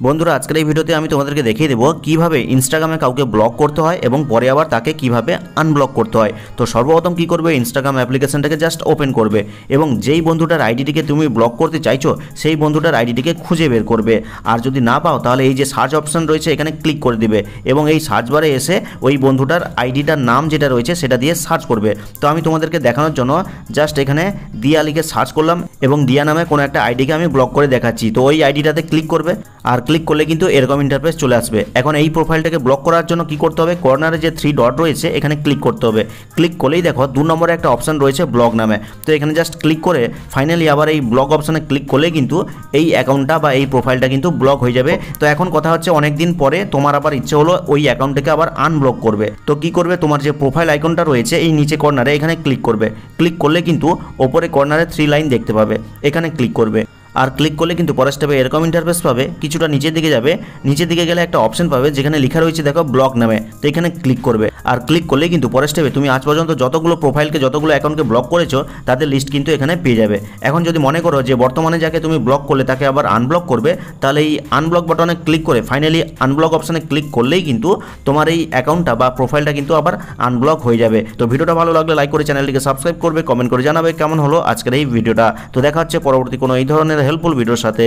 বন্ধুরা আজকের এই ভিডিওতে আমি তোমাদেরকে দেখিয়ে দেবো কিভাবে ইনস্টাগ্রামে কাউকে ব্লক করতে হয় এবং পরে আবার তাকে কিভাবে আনব্লক করতে হয়। তো সর্বপ্রথম কি করবে, ইনস্টাগ্রাম অ্যাপ্লিকেশনটাকে জাস্ট ওপেন করবে এবং যেই বন্ধুটার আইডিটিকে তুমি ব্লক করতে চাইছো সেই বন্ধুটার আইডিটিকে খুঁজে বের করবে। আর যদি না পাও তাহলে এই যে সার্চ অপশন রয়েছে এখানে ক্লিক করে দিবে এবং এই সার্চ বারে এসে ওই বন্ধুটার আইডিটার নাম যেটা রয়েছে সেটা দিয়ে সার্চ করবে। তো আমি তোমাদেরকে দেখানোর জন্য জাস্ট এখানে দিয়া লিখে সার্চ করলাম এবং দিয়া নামে কোনো একটা আইডিকে আমি ব্লক করে দেখাচ্ছি। তো ওই আইডিটাতে ক্লিক করবে আর ক্লিক করলে কিন্তু এরকম ইন্টারফেস চলে আসবে। এখন এই প্রোফাইলটাকে ব্লক করার জন্য কি করতে হবে, কর্নারে যে 3 ডট রয়েছে এখানে ক্লিক করতে হবে। ক্লিক করলেই দেখো 2 নম্বরে একটা অপশন রয়েছে ব্লক নামে। তো এখানে জাস্ট ক্লিক করে ফাইনালি আবার এই ব্লক অপশনে ক্লিক করলে কিন্তু এই অ্যাকাউন্টটা বা এই প্রোফাইলটা কিন্তু ব্লক হয়ে যাবে। তো এখন কথা হচ্ছে অনেক দিন পরে তোমার আবার ইচ্ছে হলো ওই অ্যাকাউন্টটাকে আবার আনব্লক করবে। তো কি করবে, তোমার যে প্রোফাইল আইকনটা রয়েছে এই নিচে কর্নারে এখানে ক্লিক করবে। ক্লিক করলে কিন্তু ওপরে কর্নারে 3 লাইন দেখতে পাবে, এখানে ক্লিক করবে। আর ক্লিক করলে কিন্তু পরের স্টেপে এরকম ইন্টারফেস পাবে। কিছুটা নিচের দিকে যাবে, নিচের দিকে গেলে একটা অপশন পাবে যেখানে লেখা রয়েছে দেখো ব্লক নামে। তো এখানে ক্লিক করবে আর ক্লিক করলে কিন্তু পরের স্টেপে তুমি আজ পর্যন্ত যতগুলো প্রোফাইলকে যতগুলো অ্যাকাউন্টকে ব্লক করেছো তাদের লিস্ট কিন্তু এখানে পেয়ে যাবে। এখন যদি মনে করো যে বর্তমানে যাকে তুমি ব্লক করলে তাকে আবার আনব্লক করবে, তাহলে এই আনব্লক বাটনে ক্লিক করে ফাইনালি আনব্লক অপশনে ক্লিক করলেই কিন্তু তোমার এই অ্যাকাউন্টটা বা প্রোফাইলটা কিন্তু আবার আনব্লক হয়ে যাবে। তো ভিডিওটা ভালো লাগলে লাইক করে চ্যানেলটিকে সাবস্ক্রাইব করবে, কমেন্ট করে জানাবে কেমন হলো আজকের এই ভিডিওটা। তো দেখা হচ্ছে পরবর্তী কোনো এই ধরনের হেল্পফুল ভিডিওর সাথে।